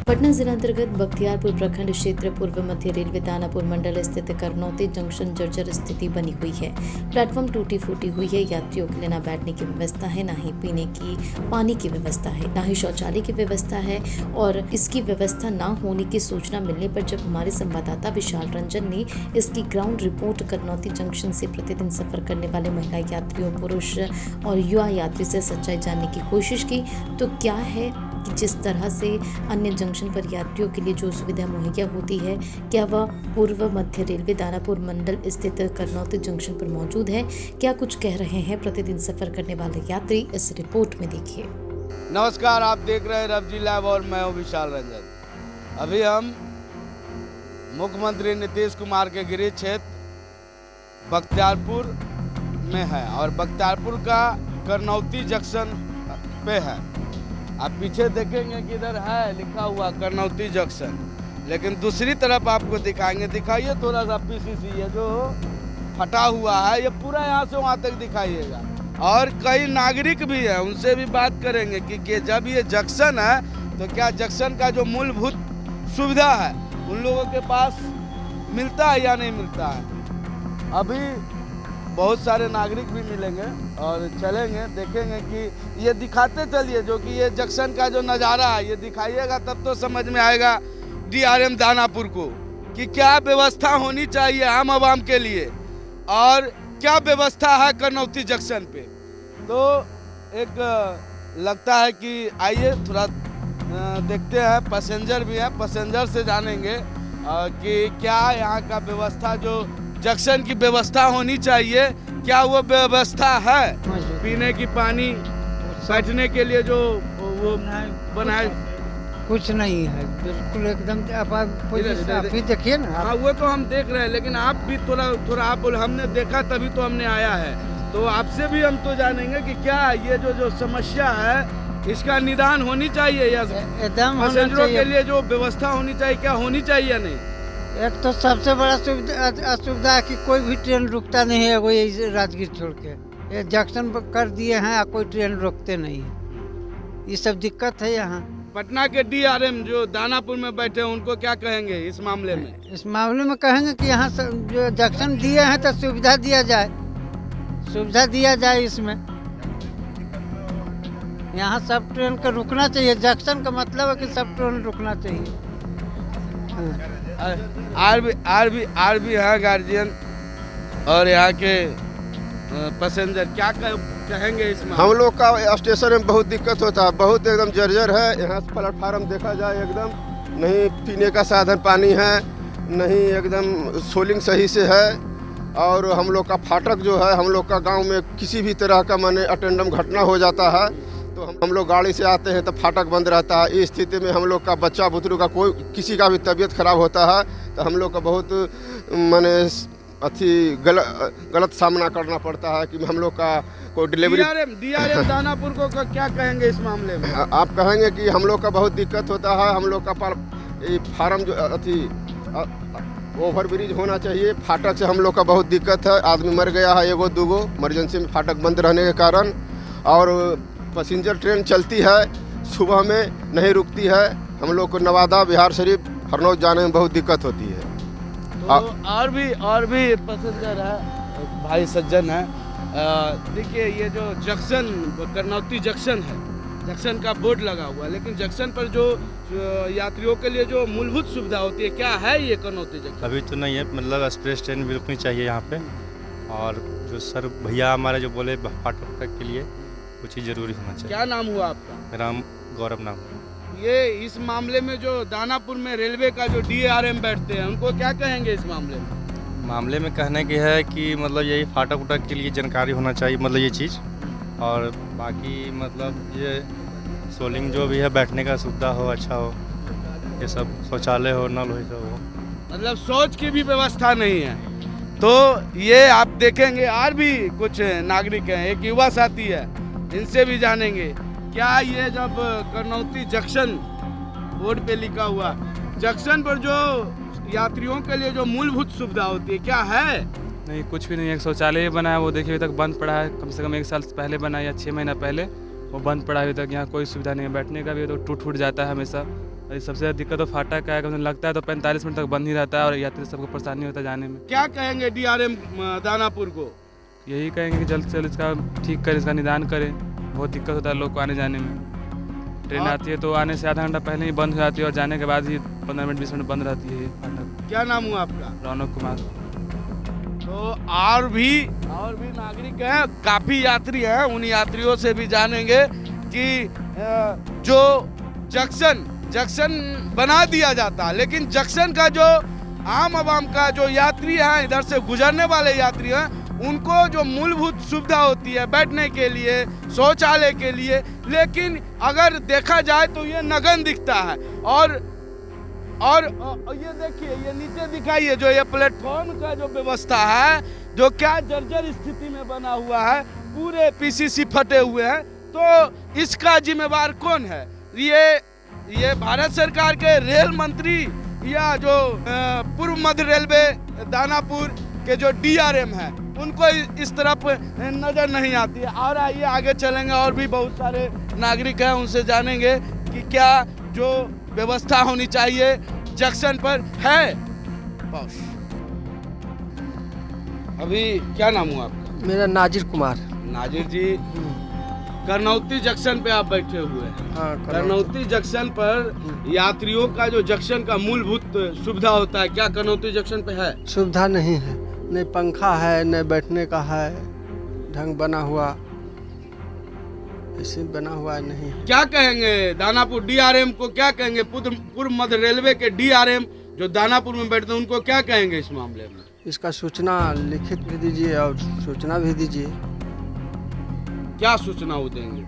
पटना जिला अंतर्गत बख्तियारपुर प्रखंड क्षेत्र पूर्व मध्य रेलवे दानापुर मंडल स्थित करनौती जंक्शन जर्जर स्थिति बनी हुई है। प्लेटफॉर्म टूटी फूटी हुई है। यात्रियों के लिए न बैठने की व्यवस्था है, न ही पीने की पानी की व्यवस्था है, न ही शौचालय की व्यवस्था है। और इसकी व्यवस्था न होने की सूचना मिलने पर जब हमारे संवाददाता विशाल रंजन ने इसकी ग्राउंड रिपोर्ट करनौती जंक्शन से प्रतिदिन सफर करने वाले महिला यात्रियों, पुरुष और युवा यात्री से सच्चाई जानने की कोशिश की, तो क्या है कि जिस तरह से अन्य जंक्शन पर यात्रियों के लिए जो सुविधा मुहैया होती है, क्या वह पूर्व मध्य रेलवे दानापुर मंडल स्थित करनौती जंक्शन पर मौजूद है? क्या कुछ कह रहे हैं प्रतिदिन सफर करने वाले यात्री, इस रिपोर्ट में देखिए। नमस्कार, आप देख रहे हैं रबजी लाइव और मैं हूं विशाल रंजन। अभी हम मुख्यमंत्री नीतीश कुमार के गृह क्षेत्र बख्तियारपुर में है और बख्तियारपुर का करनौती जंक्शन पे है। आप पीछे देखेंगे कि इधर है लिखा हुआ करनौती जंक्शन, लेकिन दूसरी तरफ आपको दिखाएंगे। दिखाइए थोड़ा सा पीसीसी ये जो फटा हुआ है, ये पूरा यहाँ से वहाँ तक दिखाइएगा। और कई नागरिक भी हैं, उनसे भी बात करेंगे कि जब ये जंक्शन है तो क्या जंक्शन का जो मूलभूत सुविधा है उन लोगों के पास मिलता है या नहीं मिलता है। अभी बहुत सारे नागरिक भी मिलेंगे और चलेंगे, देखेंगे कि ये दिखाते चलिए जो कि ये जंक्शन का जो नज़ारा है ये दिखाइएगा, तब तो समझ में आएगा डीआरएम दानापुर को कि क्या व्यवस्था होनी चाहिए आम आवाम के लिए और क्या व्यवस्था है करनौती जंक्शन पे। तो एक लगता है कि आइए थोड़ा देखते हैं, पैसेंजर भी हैं, पैसेंजर से जानेंगे कि क्या यहाँ का व्यवस्था जो जंक्शन की व्यवस्था होनी चाहिए, क्या वो व्यवस्था है। पीने की पानी, बैठने के लिए जो वो बनाए कुछ नहीं है, बिल्कुल एकदम। आप भी देखिए ना। हाँ, वो तो हम देख रहे हैं, लेकिन आप भी थोड़ा आप बोले, हमने देखा तभी तो हमने आया है। तो आपसे भी हम तो जानेंगे कि क्या ये जो समस्या है इसका निदान होनी चाहिए या एकदम पैसेंजरों के लिए जो व्यवस्था होनी चाहिए क्या होनी चाहिए या नहीं। एक तो सबसे बड़ा असुविधा है कि कोई भी ट्रेन रुकता नहीं है कोई राजगीर छोड़ के। ये जंक्शन कर दिए हैं, कोई ट्रेन रुकते नहीं है, ये सब दिक्कत है यहाँ। पटना के डीआरएम जो दानापुर में बैठे हैं उनको क्या कहेंगे इस मामले में? इस मामले में कहेंगे कि यहाँ जो जंक्शन दिए हैं तो सुविधा दिया जाए इसमें। यहाँ सब ट्रेन का रुकना चाहिए। जंक्शन का मतलब है कि सब ट्रेन रुकना चाहिए। आर भी है गार्जियन और यहाँ के पैसेंजर क्या कहेंगे इसमें? हम लोग का स्टेशन में बहुत दिक्कत होता है, बहुत एकदम जर्जर है। यहाँ प्लेटफार्म देखा जाए एकदम नहीं पीने का साधन पानी है, नहीं एकदम सोलिंग सही से है। और हम लोग का फाटक जो है, हम लोग का गांव में किसी भी तरह का माने अटेंडम घटना हो जाता है तो हम लोग गाड़ी से आते हैं तो फाटक बंद रहता है। इस स्थिति में हम लोग का बच्चा बुतरू का कोई किसी का भी तबीयत खराब होता है तो हम लोग का बहुत माने गलत सामना करना पड़ता है कि हम लोग का कोई डिलीवरी। डीआरएम दानापुर को क्या कहेंगे इस मामले में? आप कहेंगे कि हम लोग का बहुत दिक्कत होता है। हम लोग का फार्म जो ओवर ब्रिज होना चाहिए। फाटक से हम लोग का बहुत दिक्कत है, आदमी मर गया है एगो दूगो इमरजेंसी में फाटक बंद रहने के कारण। और पैसेंजर ट्रेन चलती है सुबह में नहीं रुकती है। हम लोग को नवादा, बिहार शरीफ, हरनौत जाने में बहुत दिक्कत होती है। तो और भी पैसेंजर है, भाई सज्जन है। देखिए ये जो जंक्शन करनौती जंक्शन है, जंक्शन का बोर्ड लगा हुआ है, लेकिन जंक्शन पर जो यात्रियों के लिए जो मूलभूत सुविधा होती है क्या है ये करनौती जंक्शन? अभी तो नहीं है, मतलब एक्सप्रेस ट्रेन भी रुकनी चाहिए यहाँ पे। और जो सर भैया हमारे जो बोले फाटक के लिए कुछ ही जरूरी होना चाहिए। क्या नाम हुआ आपका? मेरा गौरव नाम है। ये इस मामले में जो दानापुर में रेलवे का जो डीआरएम बैठते हैं उनको क्या कहेंगे इस मामले में? कहने की है कि मतलब यही फाटक उटक के लिए जानकारी होना चाहिए, मतलब ये चीज़। और बाकी मतलब ये सोलिंग जो भी है बैठने का सुविधा हो, अच्छा हो, ये सब शौचालय हो, नल हो, सब हो। मतलब शौच की भी व्यवस्था नहीं है। तो ये आप देखेंगे और भी कुछ नागरिक हैं, एक युवा साथी है, इनसे भी जानेंगे क्या ये जब करनौती जंक्शन बोर्ड पे लिखा हुआ जंक्शन पर जो यात्रियों के लिए जो मूलभूत सुविधा होती है क्या है? नहीं, कुछ भी नहीं है। एक शौचालय बना है, वो देखिए अभी तक बंद पड़ा है। कम से कम 1 साल पहले बना या 6 महीना पहले वो बंद पड़ा है, अभी तक यहाँ कोई सुविधा नहीं है। बैठने का भी तो टूट जाता है हमेशा। और ये सबसे ज़्यादा दिक्कत तो फाटक का है, कम से कम लगता है तो 45 मिनट तक बंद ही रहता है और यात्री सबको परेशानी होता है जाने में। क्या कहेंगे DRM दानापुर को? यही कहेंगे कि जल्द से जल्द इसका ठीक करें, इसका निदान करें। बहुत दिक्कत होता है लोग को आने जाने में। ट्रेन आती है तो आने से आधा घंटा पहले ही बंद हो जाती है और जाने के बाद ही 15 मिनट 20 मिनट बंद रहती है ये फाटक। क्या नाम हुआ आपका? रौनक कुमार। तो और भी नागरिक हैं, काफ़ी यात्री हैं, उन यात्रियों से भी जानेंगे कि जो जंक्शन बना दिया जाता, लेकिन जंक्शन का जो आम आवाम का जो यात्री हैं, इधर से गुजरने वाले यात्री हैं, उनको जो मूलभूत सुविधा होती है बैठने के लिए, शौचालय के लिए, लेकिन अगर देखा जाए तो ये नगण्य दिखता है। और ये देखिए, ये नीचे दिखाइए जो ये प्लेटफॉर्म का जो व्यवस्था है, जो क्या जर्जर स्थिति में बना हुआ है, पूरे PCC फटे हुए हैं। तो इसका जिम्मेवार कौन है? ये भारत सरकार के रेल मंत्री या जो पूर्व मध्य रेलवे दानापुर के जो DRM है, उनको इस तरफ नज़र नहीं आती है। और आइए आगे चलेंगे, और भी बहुत सारे नागरिक हैं, उनसे जानेंगे कि क्या जो व्यवस्था होनी चाहिए जंक्शन पर है। अभी क्या नाम हुआ आपका? मेरा नाजिर कुमार। नाजिर जी, करनौती जंक्शन पे आप बैठे हुए हैं। हाँ, करनौती जंक्शन पर यात्रियों का जो जंक्शन का मूलभूत सुविधा होता है, क्या करनौती जंक्शन पे है? सुविधा नहीं है, नहीं पंखा है, न बैठने का है ढंग बना हुआ, ऐसे बना हुआ नहीं है। क्या कहेंगे दानापुर DRM को? क्या कहेंगे पूर्व मध्य रेलवे के DRM जो दानापुर में बैठते हैं, उनको क्या कहेंगे इस मामले में? इसका सूचना लिखित भी दीजिए और सूचना भी दीजिए। क्या सूचना वो देंगे?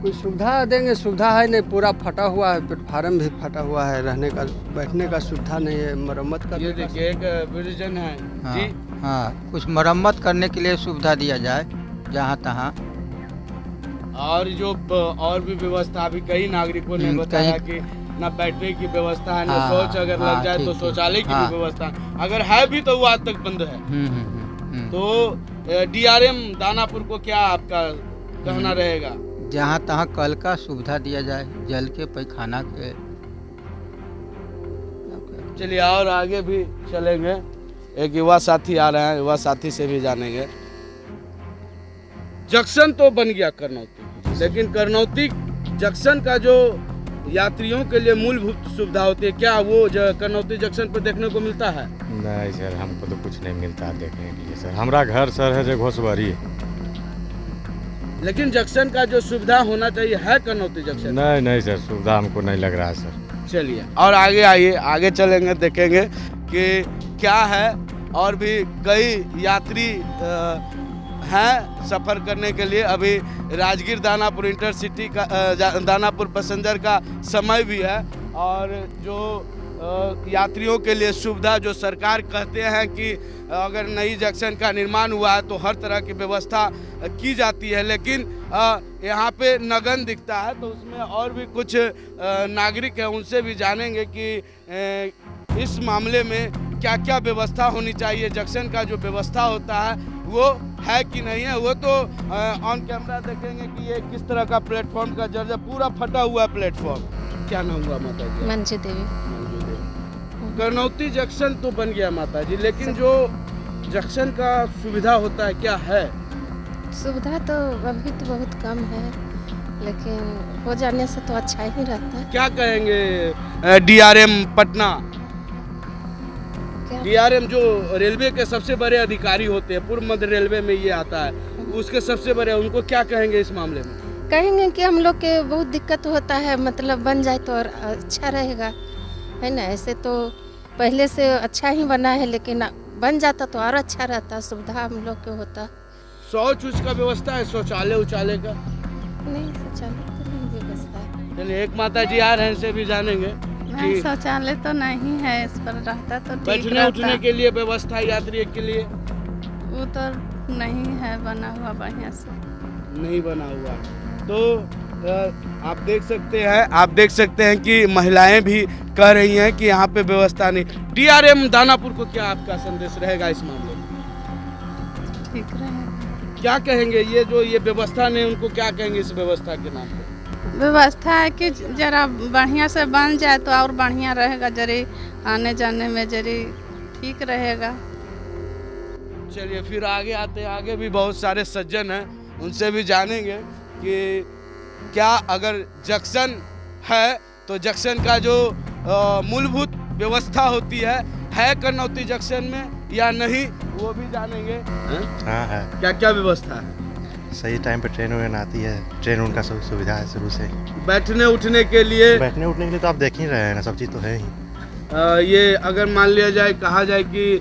कोई सुविधा देंगे? सुविधा है नहीं, पूरा फटा हुआ है, प्लेटफार्म भी फटा हुआ है, रहने का बैठने का सुविधा नहीं है, मरम्मत का। ये देखिए एक ब्रिजन है। हाँ, जी हाँ, कुछ मरम्मत करने के लिए सुविधा दिया जाए जहाँ तहाँ। और जो और भी व्यवस्था, अभी कई नागरिकों ने बताया कि ना बैठने की व्यवस्था है, ना हाँ, शौच अगर हाँ, लग जाए तो ठीक, शौचालय की हाँ। भी व्यवस्था है। अगर है भी तो वो आज तक बंद है। तो DRM दानापुर को क्या आपका कहना रहेगा? जहाँ तहाँ कल का सुविधा दिया जाए, जल के पैखाना के। चलिए और आगे भी चलेंगे, एक युवा साथी आ रहे हैं, युवा साथी से भी जानेंगे। जंक्शन तो बन गया करनौती, लेकिन करनौती जंक्शन का जो यात्रियों के लिए मूलभूत सुविधा होती है, क्या वो करनौती जंक्शन पर देखने को मिलता है? नहीं सर, हमको तो कुछ नहीं मिलता देखने के लिए सर। हमारा घर सर है जो घोसवारी। लेकिन जंक्शन का जो सुविधा होना चाहिए है करनौती जंक्शन? नहीं सर, सुविधा हमको नहीं लग रहा है सर। चलिए और आगे आइए, आगे चलेंगे, देखेंगे कि क्या है। और भी कई यात्री हैं सफ़र करने के लिए। अभी राजगीर दानापुर इंटरसिटी का दानापुर पैसेंजर का समय भी है, और जो यात्रियों के लिए सुविधा जो सरकार कहते हैं कि अगर नई जंक्शन का निर्माण हुआ है तो हर तरह की व्यवस्था की जाती है, लेकिन यहाँ पे नगण्य दिखता है। तो उसमें और भी कुछ नागरिक हैं, उनसे भी जानेंगे कि इस मामले में क्या क्या व्यवस्था होनी चाहिए, जंक्शन का जो व्यवस्था होता है वो है कि नहीं है। वो तो ऑन कैमरा देखेंगे कि ये किस तरह का प्लेटफॉर्म का जर्जर, पूरा फटा हुआ है प्लेटफॉर्म। क्या नाम हुआ माता जी? मंजू देवी। करनौती जंक्शन तो बन गया माता जी, लेकिन जो जंक्शन का सुविधा होता है क्या है? सुविधा तो अभी तो बहुत कम है, लेकिन हो जाने से तो अच्छा ही रहता है। क्या कहेंगे DRM पटना? क्या? DRM जो रेलवे के सबसे बड़े अधिकारी होते हैं, पूर्व मध्य रेलवे में ये आता है, उसके सबसे बड़े, उनको क्या कहेंगे इस मामले में? कहेंगे कि हम लोग के बहुत दिक्कत होता है, मतलब बन जाए तो और अच्छा रहेगा, है ना। ऐसे तो पहले से अच्छा ही बना है, लेकिन बन जाता तो और अच्छा रहता, सुविधा हम लोग के होता। शौच उसका व्यवस्था है, शौचालय उचालय का? नहीं, शौचालय तो नहीं व्यवस्था है। चलिए एक माता जी आ रहे हैं, इनसे भी जानेंगे कि शौचालय तो नहीं है, इस पर रहता तो ठीक बैठने उठने के लिए व्यवस्था यात्री के लिए वो तो नहीं है बना हुआ बढ़िया से, नहीं बना हुआ। तो आप देख सकते हैं कि महिलाएं भी कह रही हैं कि यहाँ पे व्यवस्था नहीं। DRM दानापुर को क्या आपका संदेश रहेगा इस मामले में? ठीक रहेगा। क्या कहेंगे ये जो ये व्यवस्था नहीं, उनको क्या कहेंगे इस व्यवस्था के नाम पे? व्यवस्था है कि जरा बढ़िया से बन जाए तो और बढ़िया रहेगा, जरी आने जाने में जरी ठीक रहेगा। चलिए फिर आगे आते हैं, आगे भी बहुत सारे सज्जन हैं, उनसे भी जानेंगे कि क्या अगर जंक्शन है तो जंक्शन का जो मूलभूत व्यवस्था होती है करनौती जंक्शन में या नहीं, वो भी जानेंगे। हाँ है, क्या क्या व्यवस्था है? सही टाइम पे ट्रेन वगैरह आती है, ट्रेन उनका सब सुविधा है शुरू से। बैठने उठने के लिए तो आप देख ही रहे हैं ना, सब चीज़ तो है ही। ये अगर मान लिया जाए, कहा जाए कि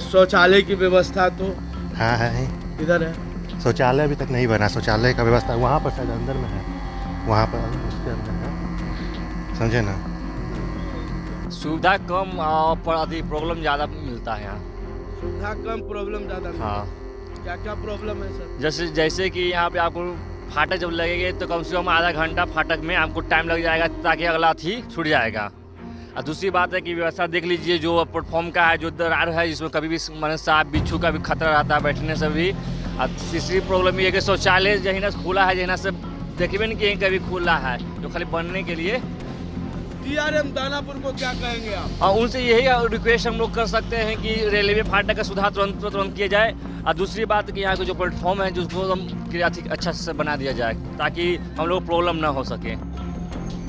शौचालय की व्यवस्था तो हाँ है, इधर है। शौचालय अभी तक नहीं बना, शौचालय का व्यवस्था वहाँ पर शायद अंदर में है, वहाँ पर उसके अंदर है, समझे ना। सुविधा कम और पर अधिक प्रॉब्लम ज़्यादा मिलता है यहाँ। सुविधा कम, प्रॉब्लम ज़्यादा। हाँ, क्या क्या प्रॉब्लम है सर? जैसे कि यहाँ पे आपको फाटक जब लगेंगे तो कम से कम आधा घंटा फाटक में आपको टाइम लग जाएगा ताकि अगला थी छूट जाएगा। और दूसरी बात है कि व्यवस्था देख लीजिए, जो प्लेटफॉर्म का है, जो दरार है, जिसमें कभी भी मैंने सांप बिच्छू का भी खतरा रहता है बैठने से भी। और तीसरी प्रॉब्लम ये है कि शौचालय जहिना खुला है, जहिना से देखिए नहीं कि कभी खुला है, जो खाली बनने के लिए। DRM दानापुर को क्या कहेंगे आप? और उनसे यही रिक्वेस्ट हम लोग कर सकते हैं कि रेलवे फाटक का सुधार तुरंत किया जाए। और दूसरी बात कि यहाँ का जो प्लेटफॉर्म है जिसको हम अच्छा से बना दिया जाए ताकि हम लोग प्रॉब्लम ना हो सके।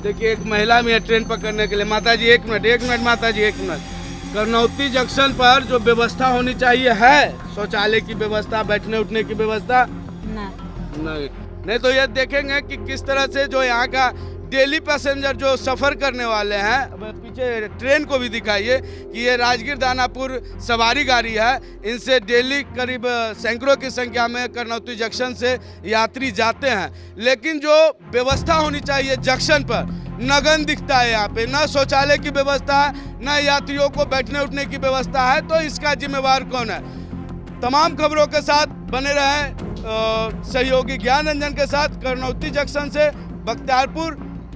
देखिए एक महिला में है ट्रेन पकड़ने के लिए। माता जी एक मिनट माता जी एक मिनट। करनौती जंक्शन पर जो व्यवस्था होनी चाहिए है, शौचालय की व्यवस्था, बैठने उठने की व्यवस्था नहीं तो ये देखेंगे कि किस तरह से जो यहाँ का डेली पैसेंजर जो सफ़र करने वाले हैं, पीछे ट्रेन को भी दिखाइए कि ये राजगीर दानापुर सवारी गाड़ी है, इनसे डेली करीब सैकड़ों की संख्या में करनौती जंक्शन से यात्री जाते हैं। लेकिन जो व्यवस्था होनी चाहिए जंक्शन पर नगन दिखता है, यहाँ पे न शौचालय की व्यवस्था है, न यात्रियों को बैठने उठने की व्यवस्था है, तो इसका जिम्मेवार कौन है? तमाम खबरों के साथ बने रहें सहयोगी ज्ञान रंजन के साथ। करनौती जंक्शन से बख्तियारपुर